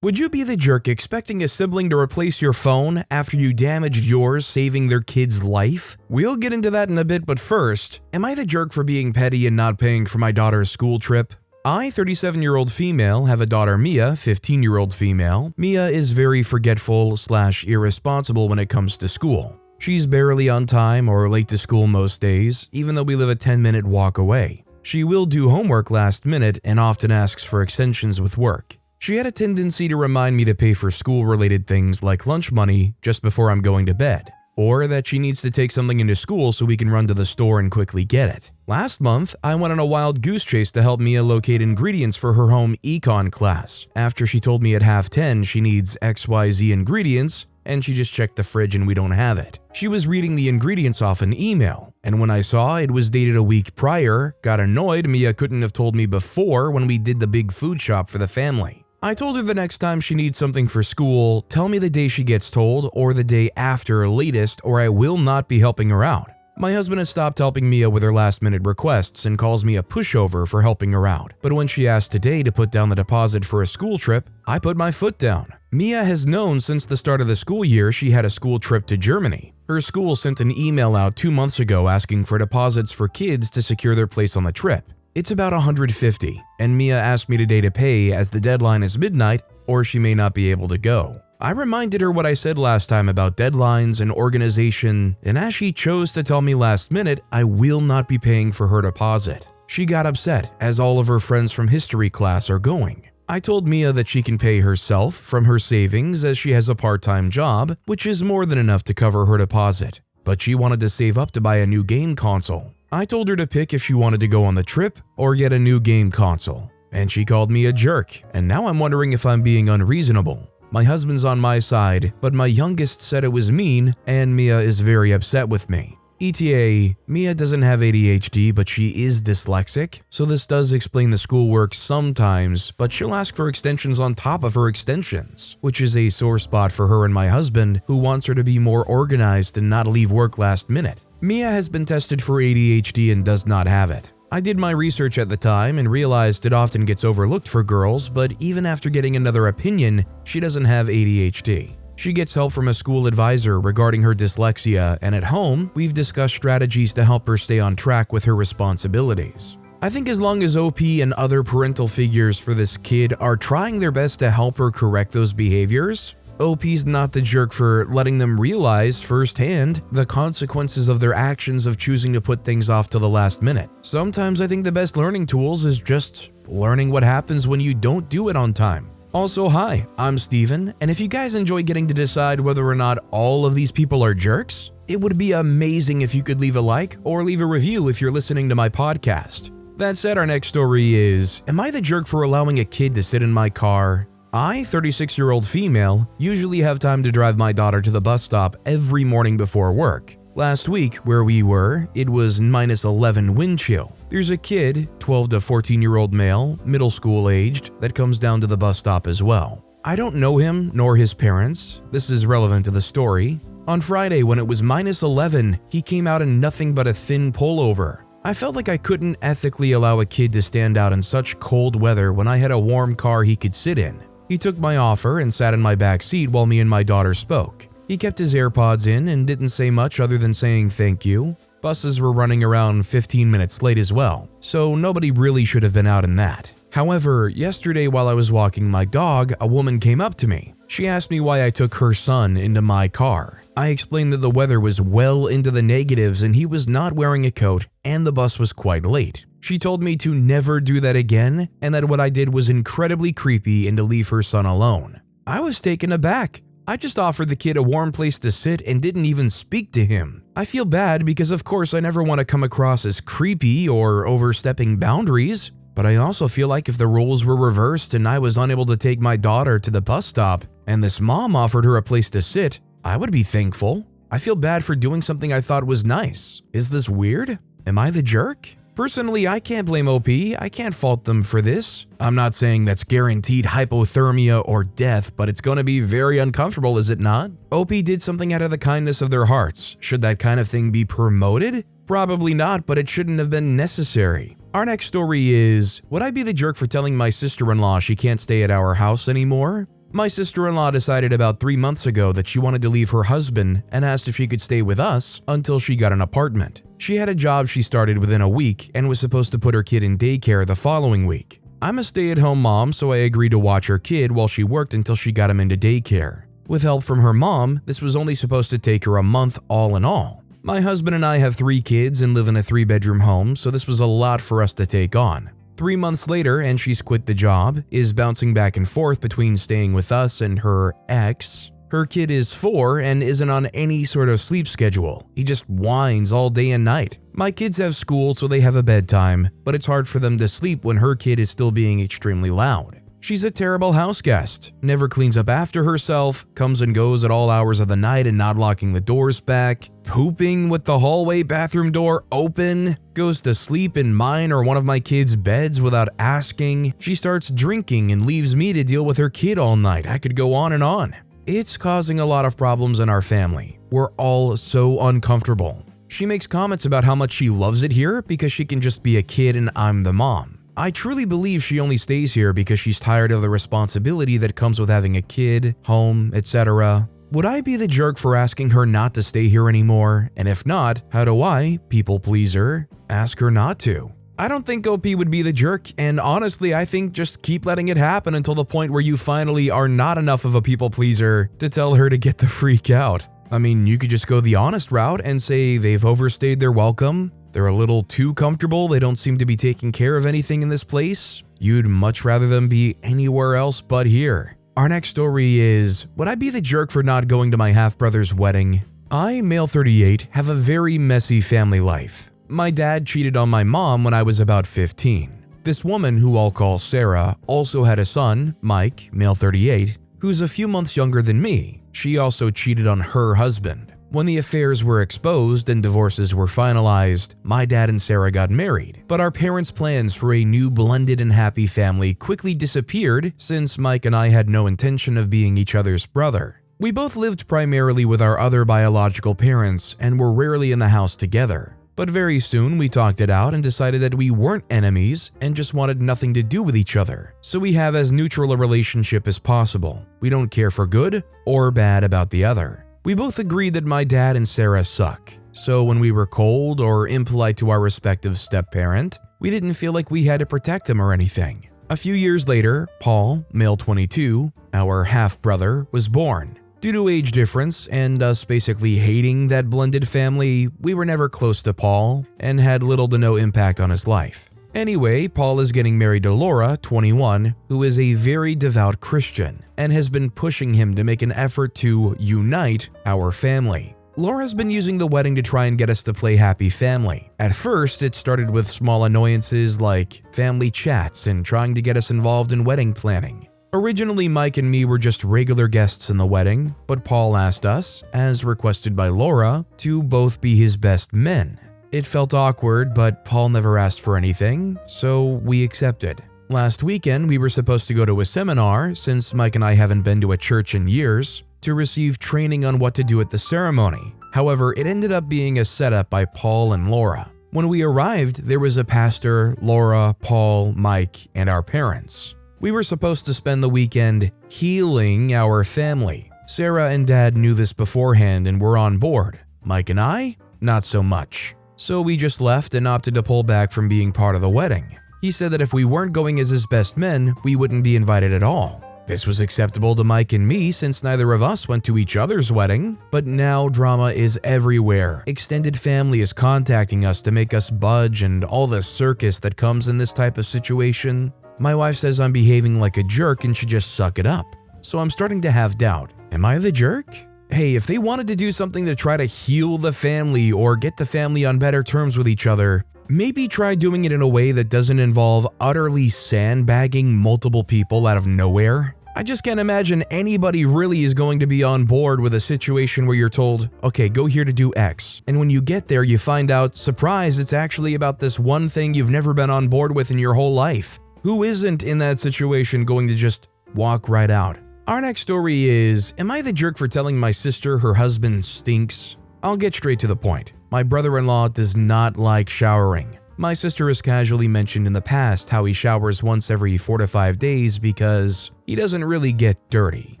Would you be the jerk expecting a sibling to replace your phone after you damaged yours, saving their kid's life? We'll get into that in a bit, but first, am I the jerk for being petty and not paying for my daughter's school trip? I, 37-year-old female, have a daughter Mia, 15-year-old female. Mia is very forgetful/irresponsible when it comes to school. She's barely on time or late to school most days, even though we live a 10-minute walk away. She will do homework last minute and often asks for extensions with work. She had a tendency to remind me to pay for school-related things like lunch money just before I'm going to bed, or that she needs to take something into school so we can run to the store and quickly get it. Last month, I went on a wild goose chase to help Mia locate ingredients for her home econ class. After she told me at 10:30 she needs XYZ ingredients, and she just checked the fridge and we don't have it. She was reading the ingredients off an email, and when I saw it was dated a week prior, got annoyed Mia couldn't have told me before when we did the big food shop for the family. I told her the next time she needs something for school, tell me the day she gets told or the day after latest, or I will not be helping her out. My husband has stopped helping Mia with her last-minute requests and calls me a pushover for helping her out. But when she asked today to put down the deposit for a school trip, I put my foot down. Mia has known since the start of the school year she had a school trip to Germany. Her school sent an email out 2 months ago asking for deposits for kids to secure their place on the trip. It's about $150, and Mia asked me today to pay as the deadline is midnight or she may not be able to go. I reminded her what I said last time about deadlines and organization, and as she chose to tell me last minute, I will not be paying for her deposit. She got upset as all of her friends from history class are going. I told Mia that she can pay herself from her savings as she has a part-time job, which is more than enough to cover her deposit, but she wanted to save up to buy a new game console. I told her to pick if she wanted to go on the trip or get a new game console, and she called me a jerk, and now I'm wondering if I'm being unreasonable. My husband's on my side, but my youngest said it was mean, and Mia is very upset with me. ETA, Mia doesn't have ADHD, but she is dyslexic, so this does explain the schoolwork sometimes, but she'll ask for extensions on top of her extensions, which is a sore spot for her and my husband, who wants her to be more organized and not leave work last minute. Mia has been tested for ADHD and does not have it. I did my research at the time and realized it often gets overlooked for girls, but even after getting another opinion, she doesn't have ADHD. She gets help from a school advisor regarding her dyslexia, and at home, we've discussed strategies to help her stay on track with her responsibilities. I think as long as OP and other parental figures for this kid are trying their best to help her correct those behaviors, OP's not the jerk for letting them realize firsthand the consequences of their actions of choosing to put things off till the last minute. Sometimes I think the best learning tools is just learning what happens when you don't do it on time. Also, hi, I'm Steven, and if you guys enjoy getting to decide whether or not all of these people are jerks, it would be amazing if you could leave a like or leave a review if you're listening to my podcast. That said, our next story is, am I the jerk for allowing a kid to sit in my car? I, 36-year-old female, usually have time to drive my daughter to the bus stop every morning before work. Last week, where we were, it was -11 wind chill. There's a kid, 12 to 14-year-old male, middle school aged, that comes down to the bus stop as well. I don't know him nor his parents. This is relevant to the story. On Friday, when it was -11, he came out in nothing but a thin pullover. I felt like I couldn't ethically allow a kid to stand out in such cold weather when I had a warm car he could sit in. He took my offer and sat in my back seat while me and my daughter spoke. He kept his AirPods in and didn't say much other than saying thank you. Buses were running around 15 minutes late as well, so nobody really should have been out in that. However, yesterday while I was walking my dog, a woman came up to me. She asked me why I took her son into my car. I explained that the weather was well into the negatives and he was not wearing a coat and the bus was quite late. She told me to never do that again and that what I did was incredibly creepy and to leave her son alone. I was taken aback. I just offered the kid a warm place to sit and didn't even speak to him. I feel bad because of course I never want to come across as creepy or overstepping boundaries, but I also feel like if the roles were reversed and I was unable to take my daughter to the bus stop and this mom offered her a place to sit, I would be thankful. I feel bad for doing something I thought was nice. Is this weird? Am I the jerk? Personally, I can't blame OP. I can't fault them for this. I'm not saying that's guaranteed hypothermia or death, but it's going to be very uncomfortable, is it not? OP did something out of the kindness of their hearts. Should that kind of thing be promoted? Probably not, but it shouldn't have been necessary. Our next story is, would I be the jerk for telling my sister-in-law she can't stay at our house anymore? My sister-in-law decided about 3 months ago that she wanted to leave her husband and asked if she could stay with us until she got an apartment. She had a job she started within a week and was supposed to put her kid in daycare the following week. I'm a stay-at-home mom, so I agreed to watch her kid while she worked until she got him into daycare. With help from her mom, this was only supposed to take her a month all in all. My husband and I have 3 kids and live in a 3-bedroom home, so this was a lot for us to take on. 3 months later, and she's quit the job, is bouncing back and forth between staying with us and her ex. Her kid is 4 and isn't on any sort of sleep schedule. He just whines all day and night. My kids have school, so they have a bedtime, but it's hard for them to sleep when her kid is still being extremely loud. She's a terrible house guest, never cleans up after herself, comes and goes at all hours of the night and not locking the doors back, pooping with the hallway bathroom door open, goes to sleep in mine or one of my kids' beds without asking. She starts drinking and leaves me to deal with her kid all night. I could go on and on. It's causing a lot of problems in our family. We're all so uncomfortable. She makes comments about how much she loves it here because she can just be a kid and I'm the mom. I truly believe she only stays here because she's tired of the responsibility that comes with having a kid, home, etc. Would I be the jerk for asking her not to stay here anymore? And if not, how do I, people pleaser, ask her not to? I don't think OP would be the jerk, and honestly, I think just keep letting it happen until the point where you finally are not enough of a people pleaser to tell her to get the freak out. I mean, you could just go the honest route and say they've overstayed their welcome. They're a little too comfortable, they don't seem to be taking care of anything in this place. You'd much rather them be anywhere else but here. Our next story is, would I be the jerk for not going to my half-brother's wedding? I, male 38, have a very messy family life. My dad cheated on my mom when I was about 15. This woman, who I'll call Sarah, also had a son, Mike, male 38, who's a few months younger than me. She also cheated on her husband. When the affairs were exposed and divorces were finalized, my dad and Sarah got married, but our parents' plans for a new blended and happy family quickly disappeared since Mike and I had no intention of being each other's brother. We both lived primarily with our other biological parents and were rarely in the house together. But very soon we talked it out and decided that we weren't enemies and just wanted nothing to do with each other, so we have as neutral a relationship as possible. We don't care for good or bad about the other. We both agreed that my dad and Sarah suck, so when we were cold or impolite to our respective step-parent, we didn't feel like we had to protect them or anything. A few years later, Paul, male 22, our half-brother, was born. Due to age difference and us basically hating that blended family, we were never close to Paul and had little to no impact on his life. Anyway, Paul is getting married to Laura, 21, who is a very devout Christian and has been pushing him to make an effort to unite our family. Laura's been using the wedding to try and get us to play happy family. At first, it started with small annoyances like family chats and trying to get us involved in wedding planning. Originally, Mike and me were just regular guests in the wedding, but Paul asked us, as requested by Laura, to both be his best men. It felt awkward, but Paul never asked for anything, so we accepted. Last weekend, we were supposed to go to a seminar, since Mike and I haven't been to a church in years, to receive training on what to do at the ceremony. However, it ended up being a setup by Paul and Laura. When we arrived, there was a pastor, Laura, Paul, Mike, and our parents. We were supposed to spend the weekend healing our family. Sarah and Dad knew this beforehand and were on board. Mike and I, not so much. So we just left and opted to pull back from being part of the wedding. He said that if we weren't going as his best men, we wouldn't be invited at all. This was acceptable to Mike and me since neither of us went to each other's wedding, but now drama is everywhere. Extended family is contacting us to make us budge and all the circus that comes in this type of situation. My wife says I'm behaving like a jerk and should just suck it up. So I'm starting to have doubt. Am I the jerk? Hey, if they wanted to do something to try to heal the family or get the family on better terms with each other, maybe try doing it in a way that doesn't involve utterly sandbagging multiple people out of nowhere. I just can't imagine anybody really is going to be on board with a situation where you're told, okay, go here to do X. And when you get there, you find out, surprise, it's actually about this one thing you've never been on board with in your whole life. Who isn't in that situation going to just walk right out? Our next story is, am I the jerk for telling my sister her husband stinks? I'll get straight to the point. My brother-in-law does not like showering. My sister has casually mentioned in the past how he showers once every 4 to 5 days because He doesn't really get dirty.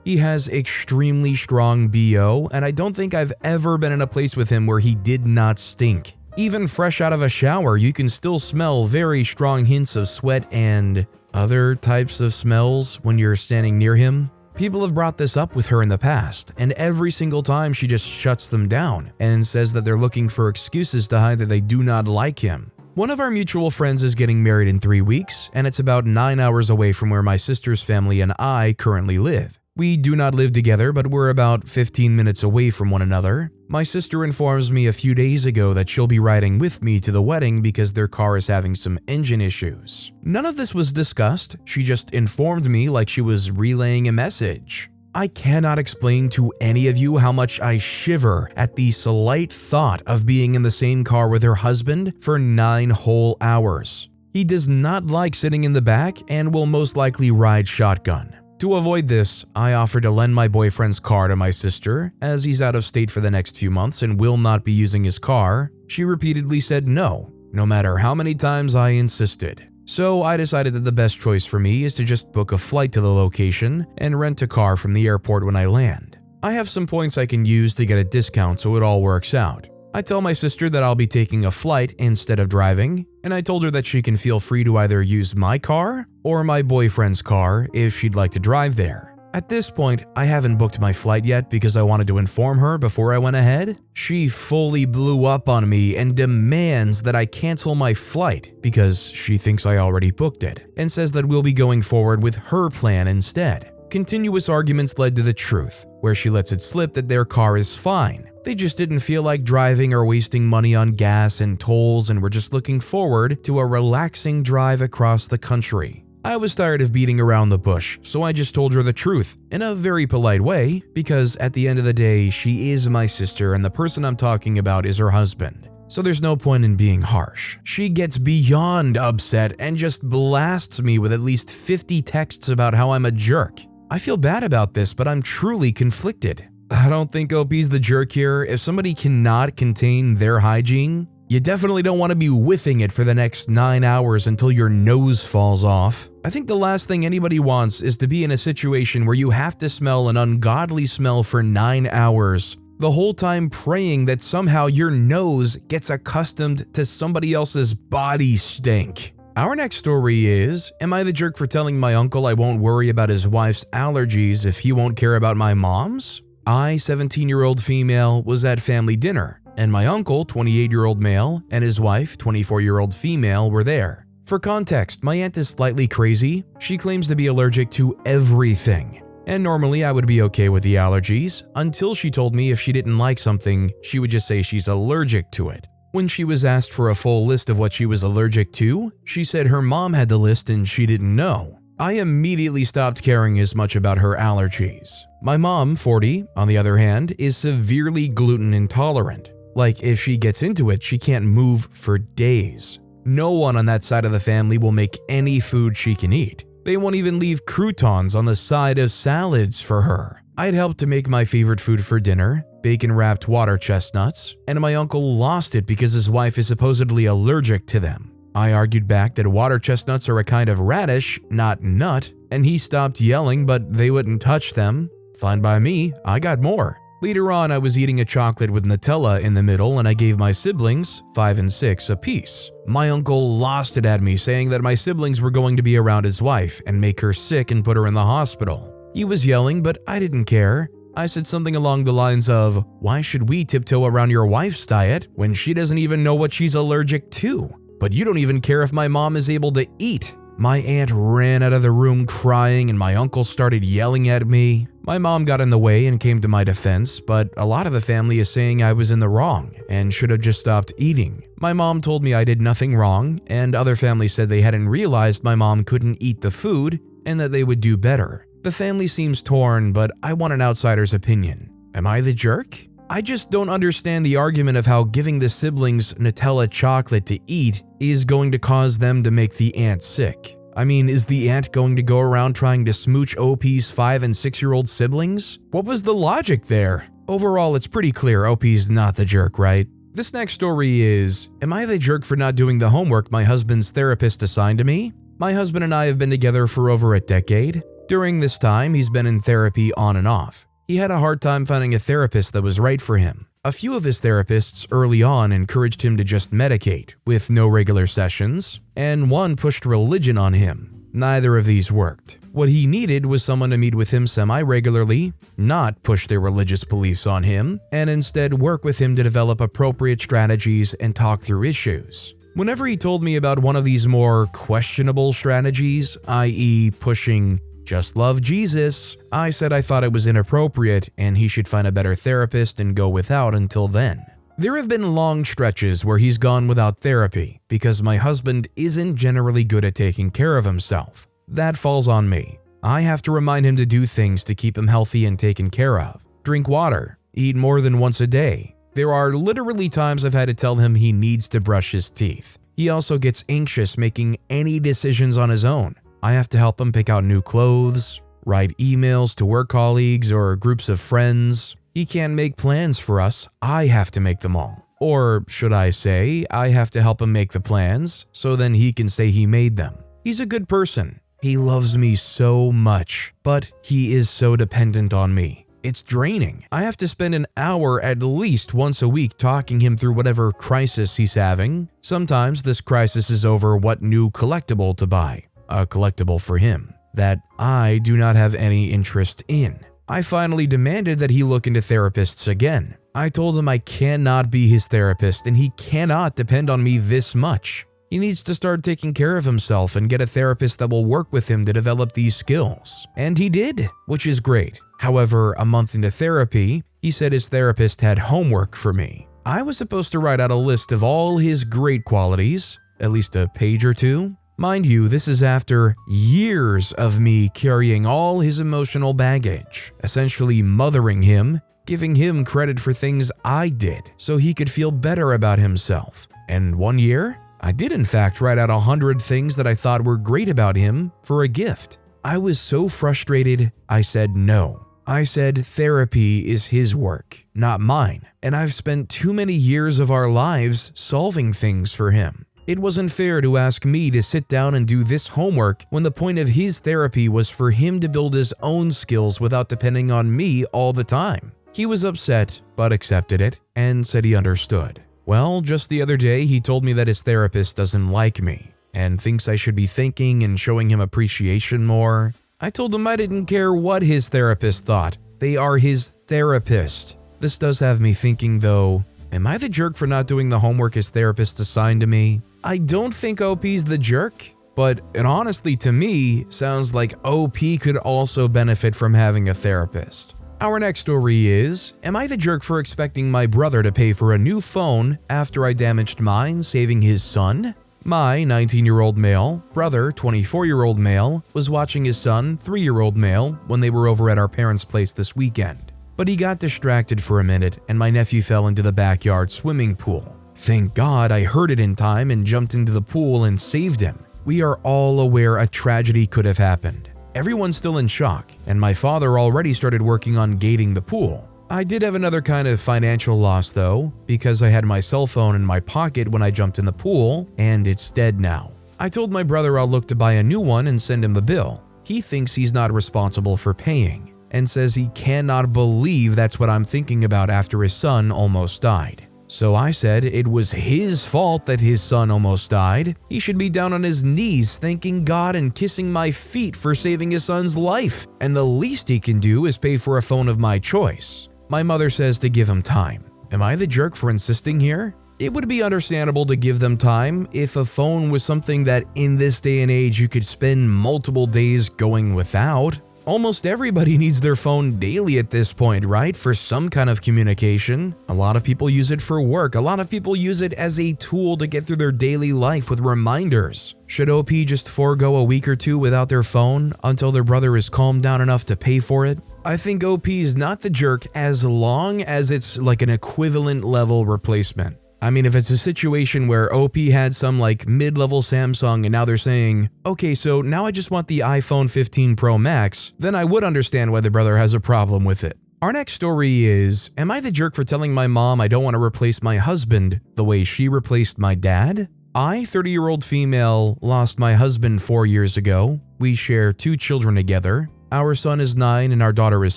He has extremely strong BO, and I don't think I've ever been in a place with him where he did not stink. Even fresh out of a shower, you can still smell very strong hints of sweat and other types of smells when you're standing near him. People have brought this up with her in the past, and every single time she just shuts them down and says that they're looking for excuses to hide that they do not like him. One of our mutual friends is getting married in 3 weeks, and it's about 9 hours away from where my sister's family and I currently live. We do not live together, but we're about 15 minutes away from one another. My sister informs me a few days ago that she'll be riding with me to the wedding because their car is having some engine issues. None of this was discussed, she just informed me like she was relaying a message. I cannot explain to any of you how much I shiver at the slight thought of being in the same car with her husband for 9 whole hours. He does not like sitting in the back and will most likely ride shotgun. To avoid this, I offered to lend my boyfriend's car to my sister, as he's out of state for the next few months and will not be using his car. She repeatedly said no matter how many times I insisted. So I decided that the best choice for me is to just book a flight to the location and rent a car from the airport when I land. I have some points I can use to get a discount so it all works out. I tell my sister that I'll be taking a flight instead of driving, and I told her that she can feel free to either use my car or my boyfriend's car if she'd like to drive there. At this point, I haven't booked my flight yet because I wanted to inform her before I went ahead. She fully blew up on me and demands that I cancel my flight because she thinks I already booked it, and says that we'll be going forward with her plan instead. Continuous arguments led to the truth, where she lets it slip that their car is fine. They just didn't feel like driving or wasting money on gas and tolls and were just looking forward to a relaxing drive across the country. I was tired of beating around the bush, so I just told her the truth in a very polite way because at the end of the day, she is my sister and the person I'm talking about is her husband. So there's no point in being harsh. She gets beyond upset and just blasts me with at least 50 texts about how I'm a jerk. I feel bad about this, but I'm truly conflicted. I don't think OP's the jerk here. If somebody cannot contain their hygiene, you definitely don't want to be whiffing it for the next 9 hours until your nose falls off. I think the last thing anybody wants is to be in a situation where you have to smell an ungodly smell for 9 hours, the whole time praying that somehow your nose gets accustomed to somebody else's body stink. Our next story is, am I the jerk for telling my uncle I won't worry about his wife's allergies if he won't care about my mom's? I, 17-year-old female, was at family dinner, and my uncle, 28-year-old male, and his wife, 24-year-old female, were there. For context, my aunt is slightly crazy. She claims to be allergic to everything. And normally I would be okay with the allergies, until she told me if she didn't like something, she would just say she's allergic to it. When she was asked for a full list of what she was allergic to, she said her mom had the list and she didn't know. I immediately stopped caring as much about her allergies. My mom, 40, on the other hand, is severely gluten intolerant. Like, if she gets into it, she can't move for days. No one on that side of the family will make any food she can eat. They won't even leave croutons on the side of salads for her. I'd helped to make my favorite food for dinner, bacon-wrapped water chestnuts, and my uncle lost it because his wife is supposedly allergic to them. I argued back that water chestnuts are a kind of radish, not nut, and he stopped yelling, but they wouldn't touch them. Fine by me, I got more. Later on, I was eating a chocolate with Nutella in the middle and I gave my siblings, 5 and 6, a piece. My uncle lost it at me, saying that my siblings were going to be around his wife and make her sick and put her in the hospital. He was yelling, but I didn't care. I said something along the lines of, why should we tiptoe around your wife's diet when she doesn't even know what she's allergic to? But you don't even care if my mom is able to eat. My aunt ran out of the room crying and my uncle started yelling at me. My mom got in the way and came to my defense, but a lot of the family is saying I was in the wrong and should have just stopped eating. My mom told me I did nothing wrong, and other families said they hadn't realized my mom couldn't eat the food and that they would do better. The family seems torn, but I want an outsider's opinion. Am I the jerk? I just don't understand the argument of how giving the siblings Nutella chocolate to eat is going to cause them to make the aunt sick. I mean, is the aunt going to go around trying to smooch OP's 5 and 6-year-old siblings? What was the logic there? Overall, it's pretty clear OP's not the jerk, right? This next story is, am I the jerk for not doing the homework my husband's therapist assigned to me? My husband and I have been together for over a decade. During this time, he's been in therapy on and off. He had a hard time finding a therapist that was right for him. A few of his therapists early on encouraged him to just medicate, with no regular sessions, and one pushed religion on him. Neither of these worked. What he needed was someone to meet with him semi-regularly, not push their religious beliefs on him, and instead work with him to develop appropriate strategies and talk through issues. Whenever he told me about one of these more questionable strategies, i.e. pushing "just love Jesus," I said I thought it was inappropriate and he should find a better therapist and go without until then. There have been long stretches where he's gone without therapy because my husband isn't generally good at taking care of himself. That falls on me. I have to remind him to do things to keep him healthy and taken care of. Drink water, eat more than once a day. There are literally times I've had to tell him he needs to brush his teeth. He also gets anxious making any decisions on his own. I have to help him pick out new clothes, write emails to work colleagues or groups of friends. He can't make plans for us, I have to make them all. Or should I say, I have to help him make the plans, so then he can say he made them. He's a good person. He loves me so much, but he is so dependent on me. It's draining. I have to spend an hour at least once a week talking him through whatever crisis he's having. Sometimes this crisis is over what new collectible to buy. A collectible for him that I do not have any interest in. I finally demanded that he look into therapists again. I told him I cannot be his therapist and he cannot depend on me this much. He needs to start taking care of himself and get a therapist that will work with him to develop these skills. And he did, which is great. However, a month into therapy, he said his therapist had homework for me. I was supposed to write out a list of all his great qualities, at least a page or two. Mind you, this is after years of me carrying all his emotional baggage, essentially mothering him, giving him credit for things I did so he could feel better about himself. And one year, I did in fact write out 100 things that I thought were great about him for a gift. I was so frustrated, I said no. I said therapy is his work, not mine, and I've spent too many years of our lives solving things for him. It wasn't fair to ask me to sit down and do this homework when the point of his therapy was for him to build his own skills without depending on me all the time. He was upset, but accepted it and said he understood. Well, just the other day, he told me that his therapist doesn't like me and thinks I should be thanking and showing him appreciation more. I told him I didn't care what his therapist thought. They are his therapist. This does have me thinking though, am I the jerk for not doing the homework his therapist assigned to me? I don't think OP's the jerk, but it honestly to me sounds like OP could also benefit from having a therapist. Our next story is, am I the jerk for expecting my brother to pay for a new phone after I damaged mine, saving his son? My 19-year-old male brother, 24-year-old male, was watching his son, 3-year-old male, when they were over at our parents' place this weekend. But he got distracted for a minute and my nephew fell into the backyard swimming pool. Thank God I heard it in time and jumped into the pool and saved him. We are all aware a tragedy could have happened. Everyone's still in shock, and my father already started working on gating the pool. I did have another kind of financial loss though, because I had my cell phone in my pocket when I jumped in the pool, and it's dead now. I told my brother I'll look to buy a new one and send him the bill. He thinks he's not responsible for paying, and says he cannot believe that's what I'm thinking about after his son almost died. So I said it was his fault that his son almost died. He should be down on his knees thanking God and kissing my feet for saving his son's life, and the least he can do is pay for a phone of my choice. My mother says to give him time. Am I the jerk for insisting here? It would be understandable to give them time if a phone was something that in this day and age you could spend multiple days going without. Almost everybody needs their phone daily at this point, right? For some kind of communication. A lot of people use it for work. A lot of people use it as a tool to get through their daily life with reminders. Should OP just forego a week or two without their phone until their brother is calmed down enough to pay for it? I think OP is not the jerk as long as it's like an equivalent level replacement. I mean, if it's a situation where OP had some like mid-level Samsung and now they're saying, okay, so now I just want the iPhone 15 Pro Max, then I would understand why the brother has a problem with it. Our next story is, am I the jerk for telling my mom I don't want to replace my husband the way she replaced my dad? I, 30-year-old female, lost my husband 4 years ago. We share 2 children together. Our son is 9 and our daughter is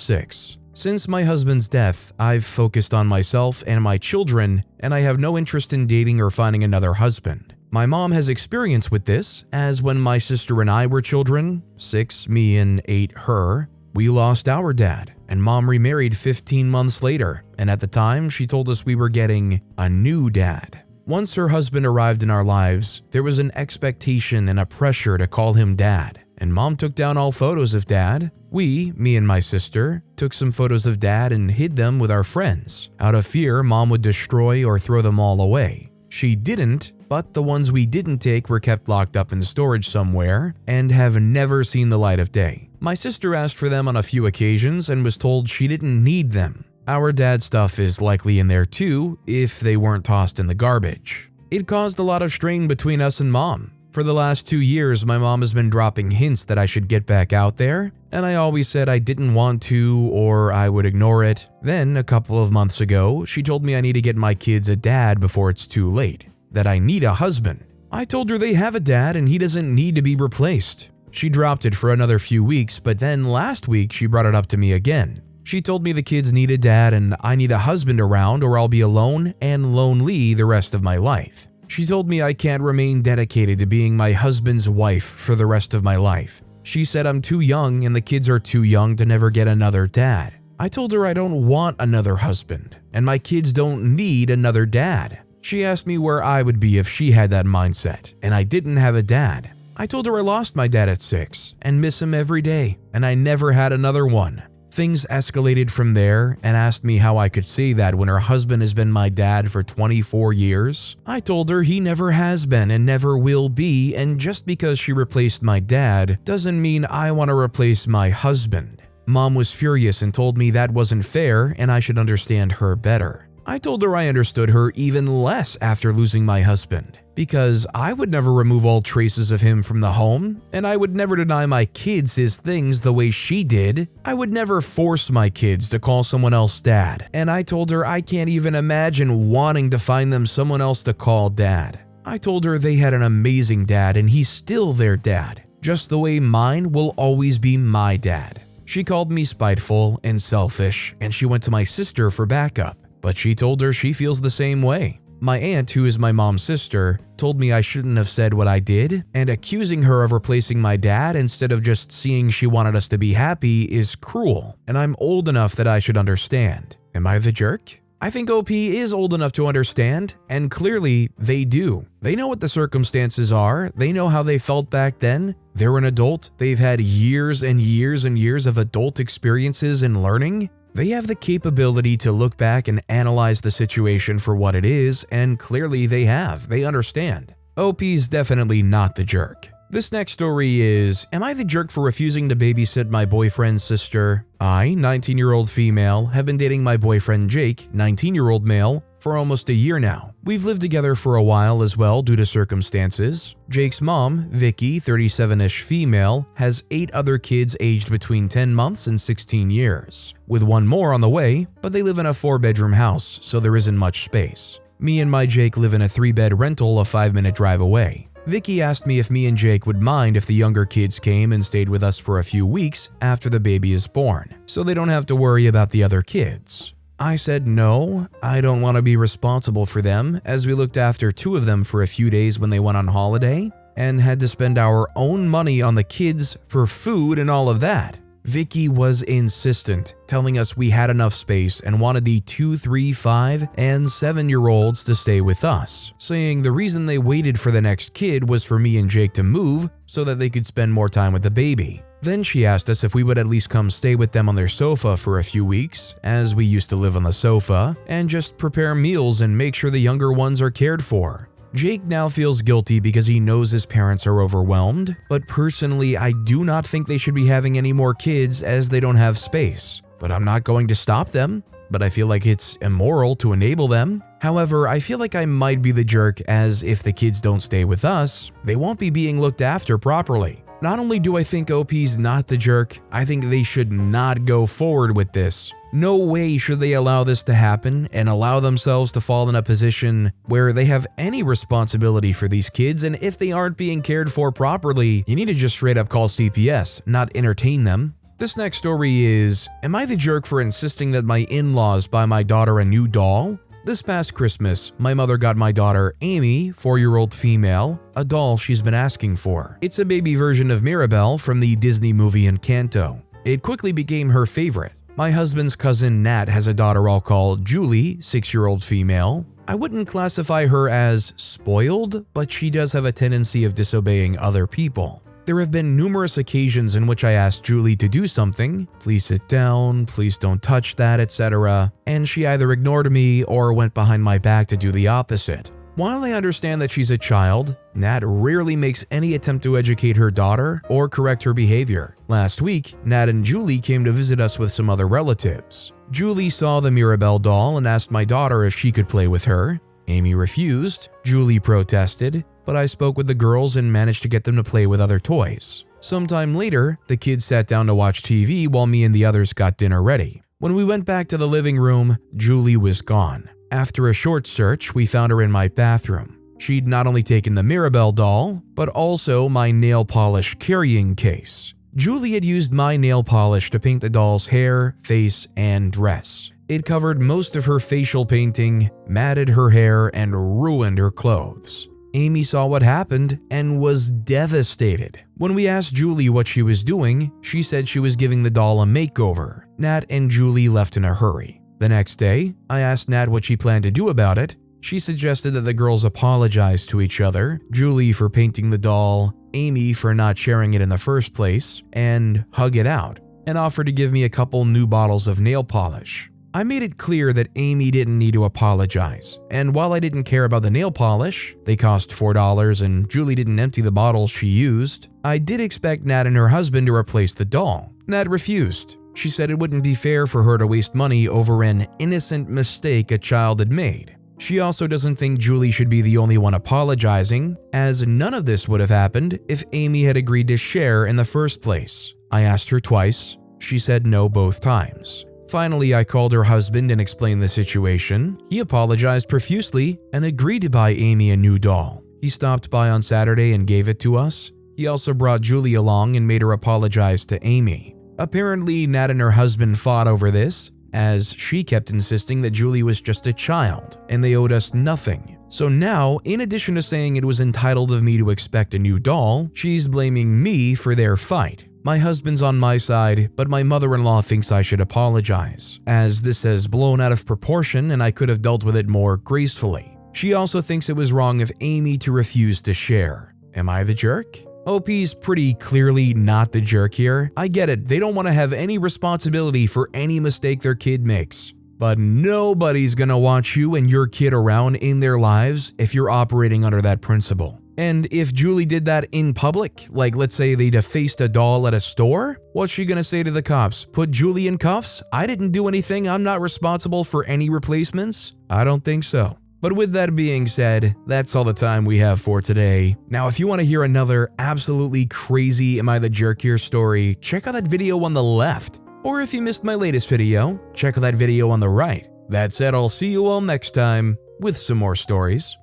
6. Since my husband's death, I've focused on myself and my children, and I have no interest in dating or finding another husband. My mom has experience with this, as when my sister and I were children, 6 me and 8 her, we lost our dad, and mom remarried 15 months later, and at the time she told us we were getting a new dad. Once her husband arrived in our lives, there was an expectation and a pressure to call him dad, and mom took down all photos of dad. Me and my sister, took some photos of dad and hid them with our friends. Out of fear, mom would destroy or throw them all away. She didn't, but the ones we didn't take were kept locked up in storage somewhere and have never seen the light of day. My sister asked for them on a few occasions and was told she didn't need them. Our dad's stuff is likely in there too, if they weren't tossed in the garbage. It caused a lot of strain between us and mom. For the last 2 years, my mom has been dropping hints that I should get back out there, and I always said I didn't want to or I would ignore it. Then, a couple of months ago, she told me I need to get my kids a dad before it's too late, that I need a husband. I told her they have a dad and he doesn't need to be replaced. She dropped it for another few weeks, but then last week she brought it up to me again. She told me the kids need a dad and I need a husband around or I'll be alone and lonely the rest of my life. She told me I can't remain dedicated to being my husband's wife for the rest of my life. She said I'm too young and the kids are too young to never get another dad. I told her I don't want another husband and my kids don't need another dad. She asked me where I would be if she had that mindset and I didn't have a dad. I told her I lost my dad at 6 and miss him every day and I never had another one. Things escalated from there and asked me how I could say that when her husband has been my dad for 24 years. I told her he never has been and never will be, and just because she replaced my dad doesn't mean I want to replace my husband. Mom was furious and told me that wasn't fair and I should understand her better. I told her I understood her even less after losing my husband, because I would never remove all traces of him from the home, and I would never deny my kids his things the way she did. I would never force my kids to call someone else dad, and I told her I can't even imagine wanting to find them someone else to call dad. I told her they had an amazing dad and he's still their dad, just the way mine will always be my dad. She called me spiteful and selfish, and she went to my sister for backup. But she told her she feels the same way. My aunt, who is my mom's sister, told me I shouldn't have said what I did, and accusing her of replacing my dad instead of just seeing she wanted us to be happy is cruel, and I'm old enough that I should understand. Am I the jerk? I think OP is old enough to understand, and clearly they do. They know what the circumstances are, they know how they felt back then. They're an adult, they've had years and years and years of adult experiences and learning. They have the capability to look back and analyze the situation for what it is, and clearly they have. They understand. OP's definitely not the jerk. This next story is, am I the jerk for refusing to babysit my boyfriend's sister? I, 19-year-old female, have been dating my boyfriend Jake, 19-year-old male, for almost a year now. We've lived together for a while as well due to circumstances. Jake's mom, Vicky, 37-ish female, has 8 other kids aged between 10 months and 16 years, with one more on the way, but they live in a 4-bedroom house, so there isn't much space. Me and my Jake live in a 3-bed rental a 5-minute drive away. Vicky asked me if me and Jake would mind if the younger kids came and stayed with us for a few weeks after the baby is born, so they don't have to worry about the other kids. I said no, I don't want to be responsible for them, as we looked after 2 of them for a few days when they went on holiday, and had to spend our own money on the kids for food and all of that. Vicky was insistent, telling us we had enough space and wanted the 2, 3, 5, and 7-year-olds to stay with us, saying the reason they waited for the next kid was for me and Jake to move so that they could spend more time with the baby. Then she asked us if we would at least come stay with them on their sofa for a few weeks, as we used to live on the sofa, and just prepare meals and make sure the younger ones are cared for. Jake now feels guilty because he knows his parents are overwhelmed, but personally I do not think they should be having any more kids as they don't have space. But I'm not going to stop them, but I feel like it's immoral to enable them. However, I feel like I might be the jerk, as if the kids don't stay with us, they won't be being looked after properly. Not only do I think OP's not the jerk, I think they should not go forward with this. No way should they allow this to happen and allow themselves to fall in a position where they have any responsibility for these kids, and if they aren't being cared for properly, you need to just straight up call CPS, not entertain them. This next story is, am I the jerk for insisting that my in-laws buy my daughter a new doll? This past Christmas, my mother got my daughter, Amy, 4-year-old female, a doll she's been asking for. It's a baby version of Mirabelle from the Disney movie Encanto. It quickly became her favorite. My husband's cousin Nat has a daughter I'll call Julie, 6-year-old female. I wouldn't classify her as spoiled, but she does have a tendency of disobeying other people. There have been numerous occasions in which I asked Julie to do something, please sit down, please don't touch that, etc., and she either ignored me or went behind my back to do the opposite. While I understand that she's a child, Nat rarely makes any attempt to educate her daughter or correct her behavior. Last week, Nat and Julie came to visit us with some other relatives. Julie saw the Mirabelle doll and asked my daughter if she could play with her. Amy refused, Julie protested, but I spoke with the girls and managed to get them to play with other toys. Sometime later, the kids sat down to watch TV while me and the others got dinner ready. When we went back to the living room, Julie was gone. After a short search, we found her in my bathroom. She'd not only taken the Mirabelle doll, but also my nail polish carrying case. Julie had used my nail polish to paint the doll's hair, face, and dress. It covered most of her facial painting, matted her hair, and ruined her clothes. Amy saw what happened and was devastated. When we asked Julie what she was doing, she said she was giving the doll a makeover. Nat and Julie left in a hurry. The next day, I asked Nat what she planned to do about it. She suggested that the girls apologize to each other, Julie for painting the doll, Amy for not sharing it in the first place, and hug it out, and offered to give me a couple new bottles of nail polish. I made it clear that Amy didn't need to apologize, and while I didn't care about the nail polish, they cost $4 and Julie didn't empty the bottles she used, I did expect Nat and her husband to replace the doll. Nat refused. She said it wouldn't be fair for her to waste money over an innocent mistake a child had made. She also doesn't think Julie should be the only one apologizing, as none of this would have happened if Amy had agreed to share in the first place. I asked her twice. She said no both times. Finally, I called her husband and explained the situation. He apologized profusely and agreed to buy Amy a new doll. He stopped by on Saturday and gave it to us. He also brought Julie along and made her apologize to Amy. Apparently, Nat and her husband fought over this, as she kept insisting that Julie was just a child and they owed us nothing. So now, in addition to saying it was entitled of me to expect a new doll, she's blaming me for their fight. My husband's on my side, but my mother-in-law thinks I should apologize, as this has blown out of proportion and I could have dealt with it more gracefully. She also thinks it was wrong of Amy to refuse to share. Am I the jerk? OP's pretty clearly not the jerk here. I get it, they don't want to have any responsibility for any mistake their kid makes. But nobody's gonna want you and your kid around in their lives if you're operating under that principle. And if Julie did that in public, like let's say they defaced a doll at a store, what's she gonna say to the cops? Put Julie in cuffs? I didn't do anything, I'm not responsible for any replacements? I don't think so. But with that being said, that's all the time we have for today. Now, if you want to hear another absolutely crazy Am I the Jerk Here story, check out that video on the left. Or if you missed my latest video, check out that video on the right. That said, I'll see you all next time with some more stories.